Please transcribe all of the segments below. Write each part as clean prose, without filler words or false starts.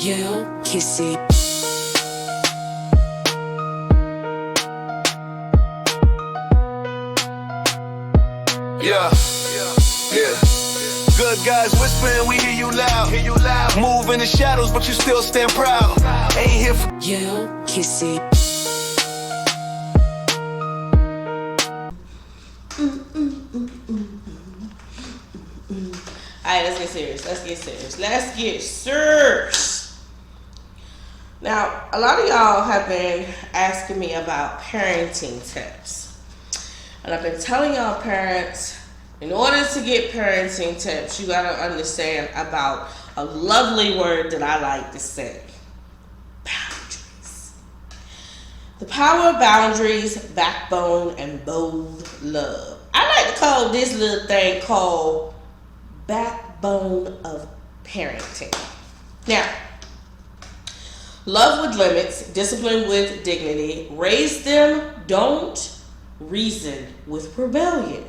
Yeah, kiss it. Yeah. Good guys whispering, we hear you loud. Move in the shadows, but you still stand proud. Ain't here for Yeah, kiss it. Alright, let's get serious. Now, a lot of y'all have been asking me about parenting tips. And I've been telling y'all parents, in order to get parenting tips, you gotta understand about a lovely word that I like to say. Boundaries. The power of boundaries, backbone, and bold love. I like to call this little thing called backbone of parenting. Now, love with limits, discipline with dignity, raise them, don't reason with rebellion.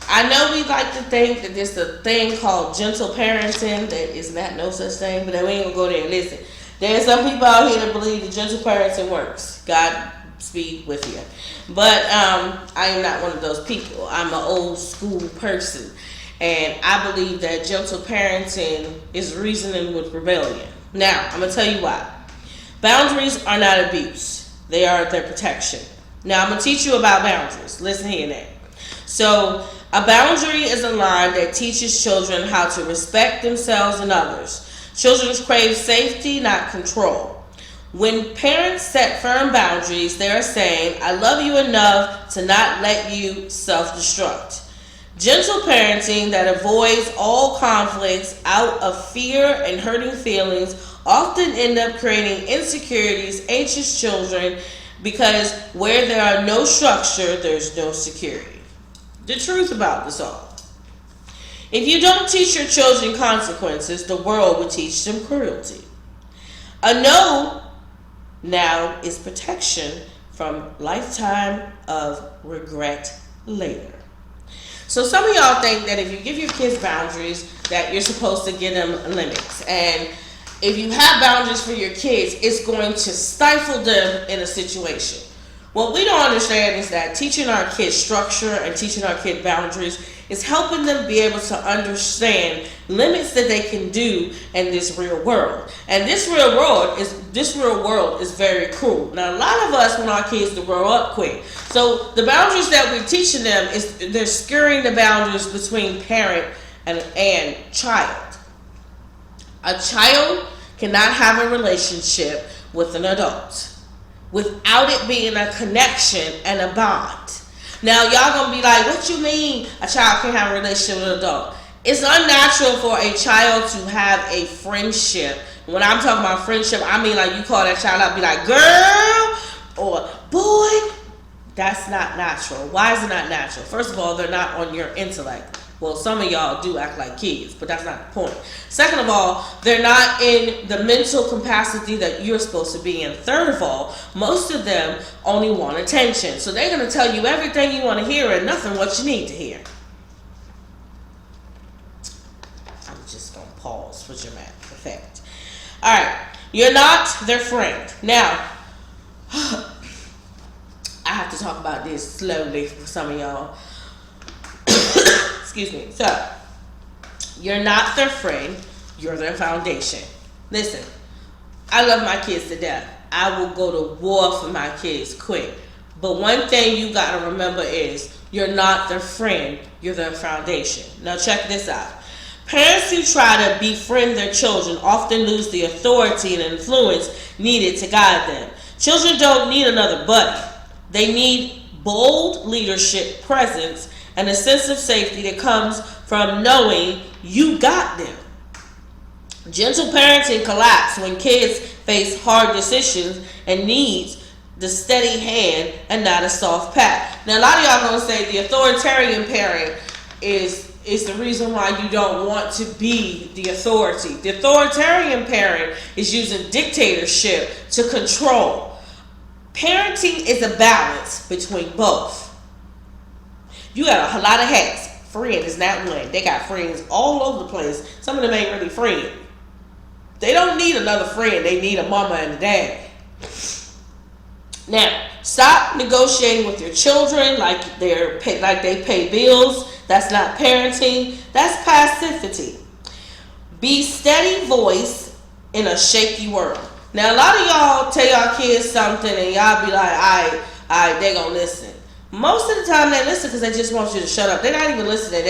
I know we like to think that there's a thing called gentle parenting that is not no such thing, but we ain't gonna go there and listen. There's some people out here that believe that gentle parenting works. God speed with you. But I am not one of those people. I'm an old school person. And I believe that gentle parenting is reasoning with rebellion. Now, I'm going to tell you why. Boundaries are not abuse. They are their protection. Now, I'm going to teach you about boundaries. Listen here now. So, a boundary is a line that teaches children how to respect themselves and others. Children crave safety, not control. When parents set firm boundaries, they are saying, I love you enough to not let you self-destruct. Gentle parenting that avoids all conflicts out of fear and hurting feelings often end up creating insecurities, anxious children, because where there are no structure, there's no security. The truth about this all. If you don't teach your children consequences, the world will teach them cruelty. A no now is protection from lifetime of regret later. So some of y'all think that if you give your kids boundaries, that you're supposed to give them limits. And if you have boundaries for your kids, it's going to stifle them in a situation. What we don't understand is that teaching our kids structure and teaching our kids boundaries is helping them be able to understand limits that they can do in this real world. And this real world is very cruel. Now, a lot of us want our kids to grow up quick. So the boundaries that we're teaching them is they're skewing the boundaries between parent and child. A child cannot have a relationship with an adult without it being a connection and a bond. Now, y'all gonna be like, what you mean a child can have a relationship with an adult? It's unnatural for a child to have a friendship. When I'm talking about friendship, I mean like you call that child up, be like, girl or boy. That's not natural. Why is it not natural? First of all, they're not on your intellect. Well, some of y'all do act like kids, but that's not the point. Second of all, they're not in the mental capacity that you're supposed to be in. Third of all, most of them only want attention. So they're going to tell you everything you want to hear and nothing what you need to hear. I'm just going to pause for dramatic effect. All right. You're not their friend. Now, I have to talk about this slowly for some of y'all. Excuse me. So, you're not their friend. You're their foundation. Listen, I love my kids to death. I will go to war for my kids quick. But one thing you got to remember is you're not their friend. You're their foundation. Now, check this out. Parents who try to befriend their children often lose the authority and influence needed to guide them. Children don't need another buddy. They need bold leadership, presence, and a sense of safety that comes from knowing you got them. Gentle parenting collapses when kids face hard decisions and needs the steady hand and not a soft pat. Now, a lot of y'all gonna say the authoritarian parent is the reason why you don't want to be the authority. The authoritarian parent is using dictatorship to control. Parenting is a balance between both. You got a lot of hats. Friend is not one. They got friends all over the place. Some of them ain't really friends. They don't need another friend. They need a mama and a daddy. Now, stop negotiating with your children like they pay bills. That's not parenting. That's passivity. Be steady voice in a shaky world. Now, a lot of y'all tell y'all kids something and y'all be like, all right, they gonna listen. Most of the time they listen because they just want you to shut up. They're not even listening.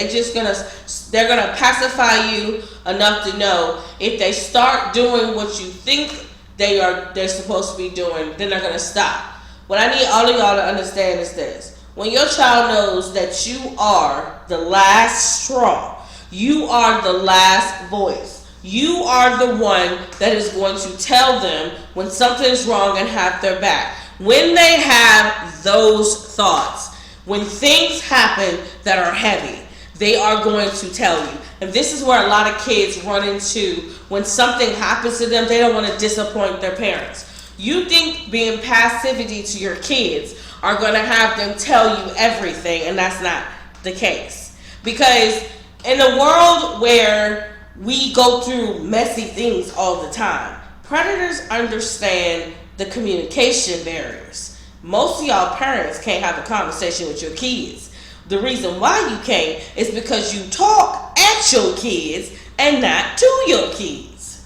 They're gonna pacify you enough to know if they start doing what you think they're supposed to be doing, then they're gonna stop. What I need all of y'all to understand is this: when your child knows that you are the last straw, you are the last voice, you are the one that is going to tell them when something's wrong and have their back. When they have those thoughts, when things happen that are heavy, they are going to tell you. And this is where a lot of kids run into when something happens to them, they don't want to disappoint their parents. You think being passivity to your kids are going to have them tell you everything, and that's not the case. Because in a world where we go through messy things all the time, predators understand the communication barriers. Most of y'all parents can't have a conversation with your kids. The reason why you can't is because you talk at your kids and not to your kids.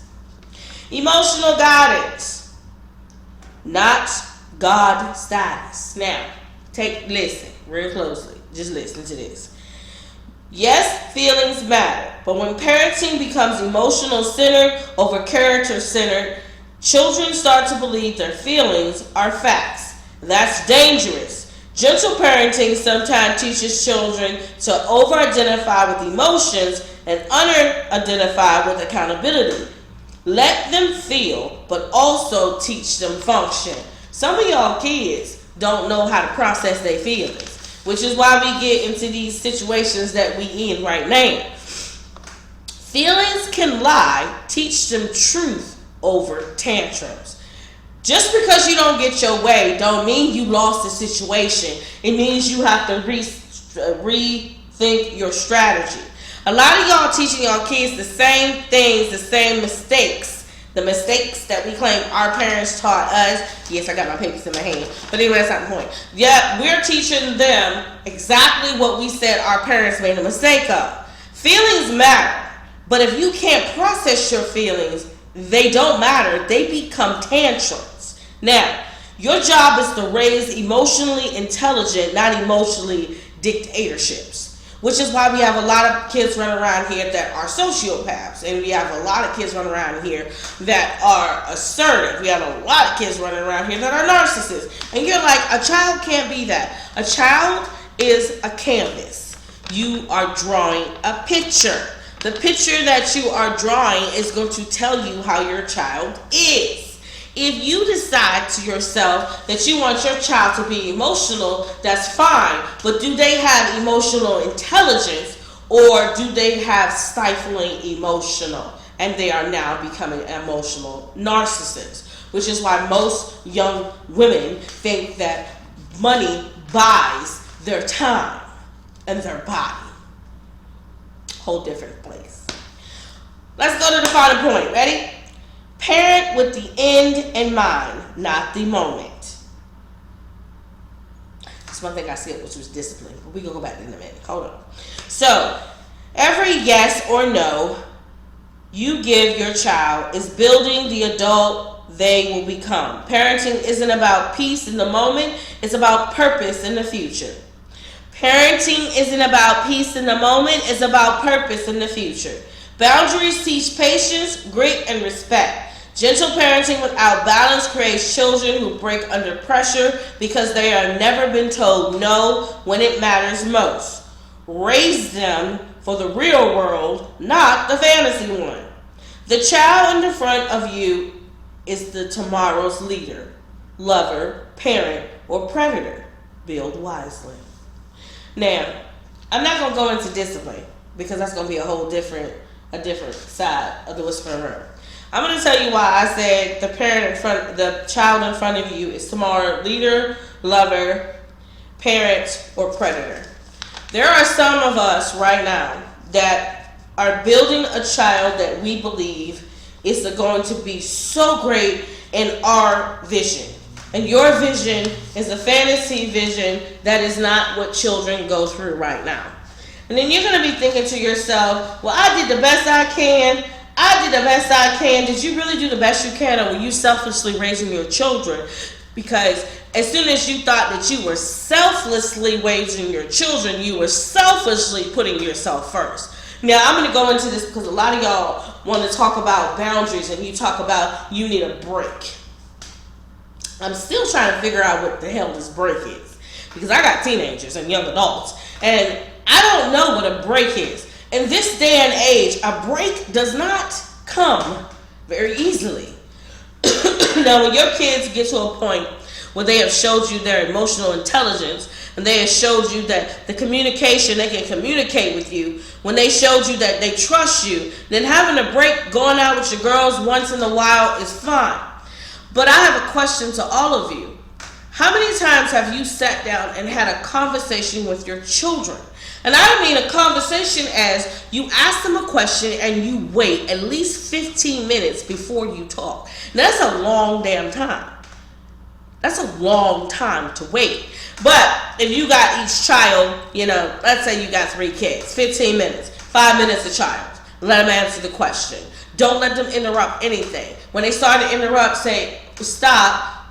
Emotional guidance, not God status. Now, listen real closely. Just listen to this. Yes, feelings matter, but when parenting becomes emotional centered over character centered, children start to believe their feelings are facts. That's dangerous. Gentle parenting sometimes teaches children to over-identify with emotions and under-identify with accountability. Let them feel, but also teach them function. Some of y'all kids don't know how to process their feelings, which is why we get into these situations that we in right now. Feelings can lie. Teach them truth over tantrums. Just because you don't get your way don't mean you lost the situation. It means you have to rethink your strategy. A lot of y'all teaching y'all kids the same things, the same mistakes. The mistakes that we claim our parents taught us. Yes, I got my papers in my hand. But anyway, that's not the point. Yeah, we're teaching them exactly what we said our parents made a mistake of. Feelings matter. But if you can't process your feelings, they don't matter. They become tantrums. Now, your job is to raise emotionally intelligent, not emotionally dictatorships. Which is why we have a lot of kids running around here that are sociopaths. And we have a lot of kids running around here that are assertive. We have a lot of kids running around here that are narcissists. And you're like, a child can't be that. A child is a canvas. You are drawing a picture. The picture that you are drawing is going to tell you how your child is. If you decide to yourself that you want your child to be emotional, that's fine. But do they have emotional intelligence, or do they have stifling emotional? And they are now becoming emotional narcissists, which is why most young women think that money buys their time and their body. Whole different place. Let's go to the final point. Ready? Parent with the end in mind, not the moment. That's one thing I said, which was discipline. But we're going to go back in a minute. Hold on. So, every yes or no you give your child is building the adult they will become. Parenting isn't about peace in the moment. It's about purpose in the future. Parenting isn't about peace in the moment. It's about purpose in the future. Boundaries teach patience, grit, and respect. Gentle parenting without balance creates children who break under pressure because they are never been told no when it matters most. Raise them for the real world, not the fantasy one. The child in the front of you is the tomorrow's leader, lover, parent, or predator. Build wisely. Now, I'm not going to go into discipline because that's going to be a whole different side of the whispering room. I'm going to tell you why I said the child in front of you is tomorrow leader, lover, parent, or predator. There are some of us right now that are building a child that we believe is going to be so great in our vision. And your vision is a fantasy vision that is not what children go through right now. And then you're going to be thinking to yourself, well, I did the best I can. I did the best I can. Did you really do the best you can, or were you selfishly raising your children? Because as soon as you thought that you were selflessly raising your children, you were selfishly putting yourself first. Now, I'm going to go into this because a lot of y'all want to talk about boundaries, and you talk about you need a break. I'm still trying to figure out what the hell this break is, because I got teenagers and young adults, and I don't know what a break is. In this day and age, a break does not come very easily. Now, when your kids get to a point where they have showed you their emotional intelligence, and they have showed you that the communication, they can communicate with you, when they showed you that they trust you, then having a break, going out with your girls once in a while is fine. But I have a question to all of you. How many times have you sat down and had a conversation with your children? And I don't mean a conversation as you ask them a question and you wait at least 15 minutes before you talk. Now, that's a long damn time. That's a long time to wait. But if you got each child, let's say you got 3 kids, 15 minutes, 5 minutes a child. Let them answer the question. Don't let them interrupt anything. When they start to interrupt, say, stop,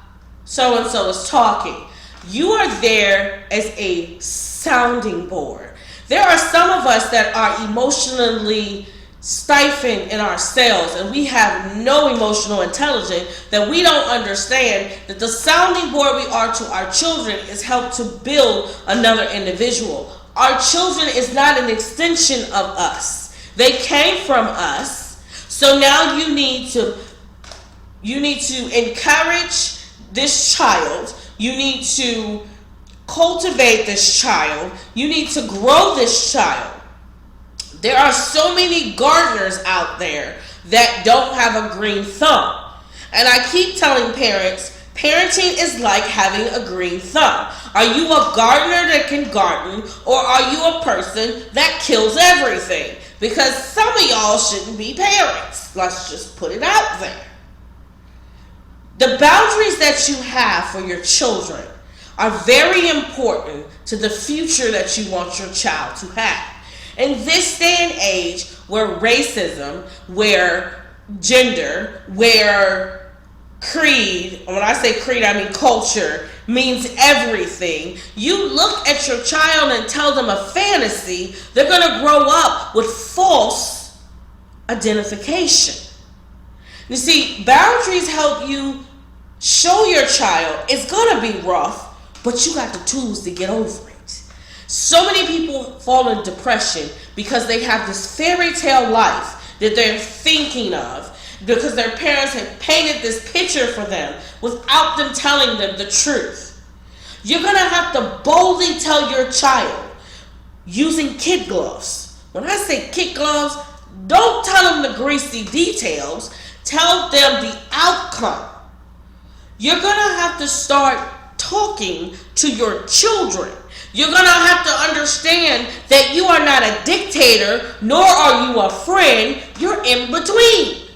so-and-so is talking. You are there as a sounding board. There are some of us that are emotionally stifled in ourselves, and we have no emotional intelligence, that we don't understand that the sounding board we are to our children is help to build another individual. Our children is not an extension of us. They came from us. So now you need to encourage this child. You need to cultivate this child. You need to grow this child. There are so many gardeners out there that don't have a green thumb. And I keep telling parents, parenting is like having a green thumb. Are you a gardener that can garden, or are you a person that kills everything? Because some of y'all shouldn't be parents. Let's just put it out there. The boundaries that you have for your children are very important to the future that you want your child to have. In this day and age, where racism, where gender, where creed, and when I say creed, I mean culture, means everything. You look at your child and tell them a fantasy, they're going to grow up with false identification. You see, boundaries help you show your child it's going to be rough, but you got the tools to get over it. So many people fall in depression because they have this fairy tale life that they're thinking of, because their parents have painted this picture for them without them telling them the truth. You're going to have to boldly tell your child using kid gloves. When I say kid gloves, don't tell them the greasy details. Tell them the outcome. You're going to have to start talking to your children. You're going to have to understand that you are not a dictator, nor are you a friend. You're in between.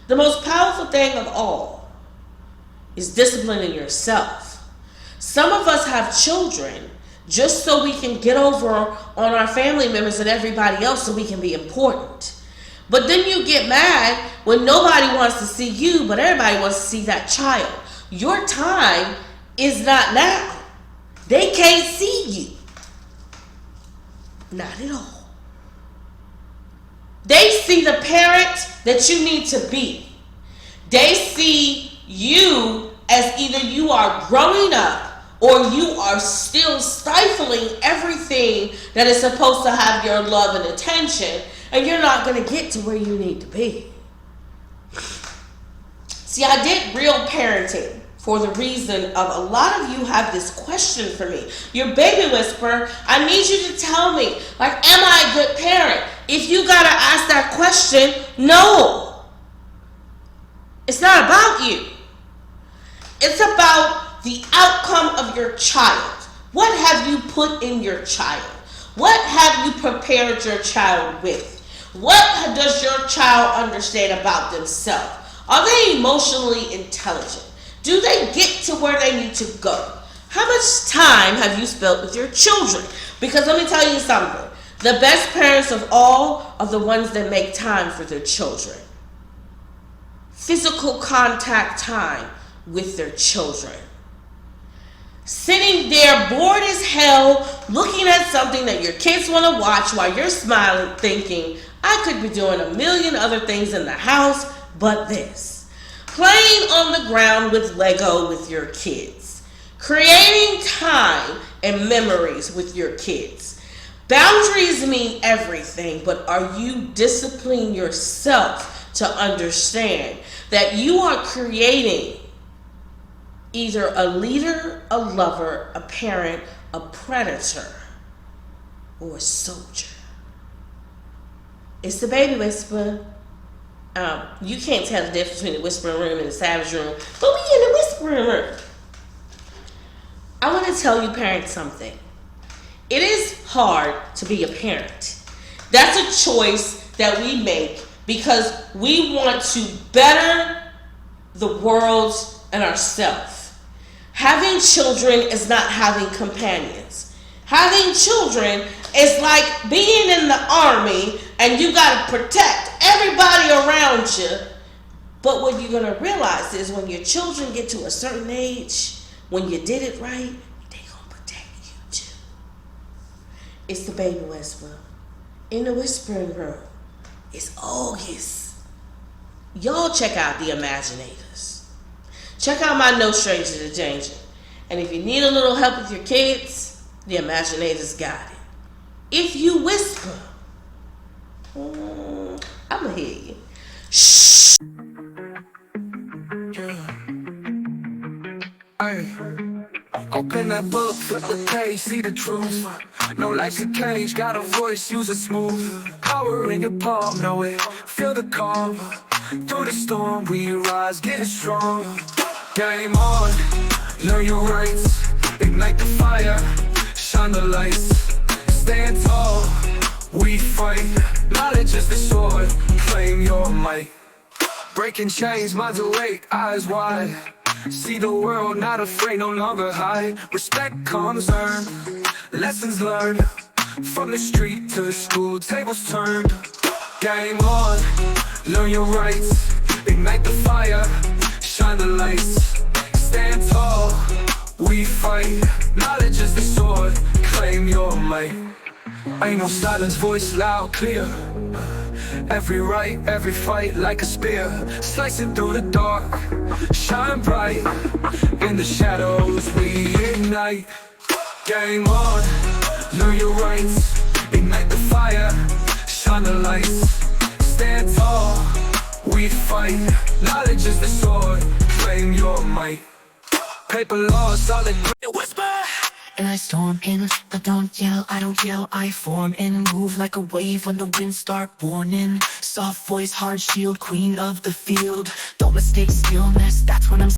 The most powerful thing of all is disciplining yourself. Some of us have children just so we can get over on our family members and everybody else so we can be important. But then you get mad when nobody wants to see you, but everybody wants to see that child. Your time is not now. They can't see you. Not at all. They see the parent that you need to be. They see you as either you are growing up or you are still stifling everything that is supposed to have your love and attention, and you're not going to get to where you need to be. See, I did real parenting for the reason of a lot of you have this question for me. Your baby whisperer, I need you to tell me, like, am I a good parent? If you got to ask that question, no. It's not about you. It's about the outcome of your child. What have you put in your child? What have you prepared your child with? What does your child understand about themselves? Are they emotionally intelligent? Do they get to where they need to go? How much time have you spent with your children? Because let me tell you something. The best parents of all are the ones that make time for their children. Physical contact time with their children. Sitting there bored as hell, looking at something that your kids want to watch while you're smiling, thinking, I could be doing a million other things in the house, but this. Playing on the ground with Lego with your kids. Creating time and memories with your kids. Boundaries mean everything, but are you disciplining yourself to understand that you are creating either a leader, a lover, a parent, a predator, or a soldier? It's the baby whisperer. You can't tell the difference between the whispering room and the savage room, but we in the whispering room. I want to tell you parents something. It is hard to be a parent. That's a choice that we make because we want to better the world and ourselves. Having children is not having companions. Having children is like being in the army and you got to protect everybody around you. But what you're going to realize is when your children get to a certain age, when you did it right, they going to protect you too. It's the baby whisperer. In the whispering room, it's August. Y'all check out the Imaginators. Check out my No Stranger to Danger. And if you need a little help with your kids, the Imaginators got it. If you whisper, I'ma hear you. Shh. Open that book, flip the page, see the truth. No life's a cage, got a voice, use it smooth. Power in your palm, know it, feel the calm. Through the storm, we rise, getting strong. Game on, learn your rights. Ignite the fire, shine the lights. Stand tall, we fight. Knowledge is the sword, claim your might. Breaking chains, minds awake, eyes wide. See the world, not afraid, no longer hide. Respect comes earned, lessons learned. From the street to the school, tables turned. Game on, learn your rights. Ignite the fire, shine the lights. Stand tall, we fight. Knowledge is the sword, claim your might. Ain't no silence, voice loud, clear. Every right, every fight like a spear. Slicing through the dark, shine bright. In the shadows we ignite. Game on, learn your rights. Ignite the fire, shine the lights. Stand tall, we fight. Knowledge is the sword, claim your might. Paper laws, solid whisper. And I storm in, but don't yell, I don't yell, I form and move like a wave when the winds start warning. Soft voice, hard shield, queen of the field. Don't mistake stillness, that's when I'm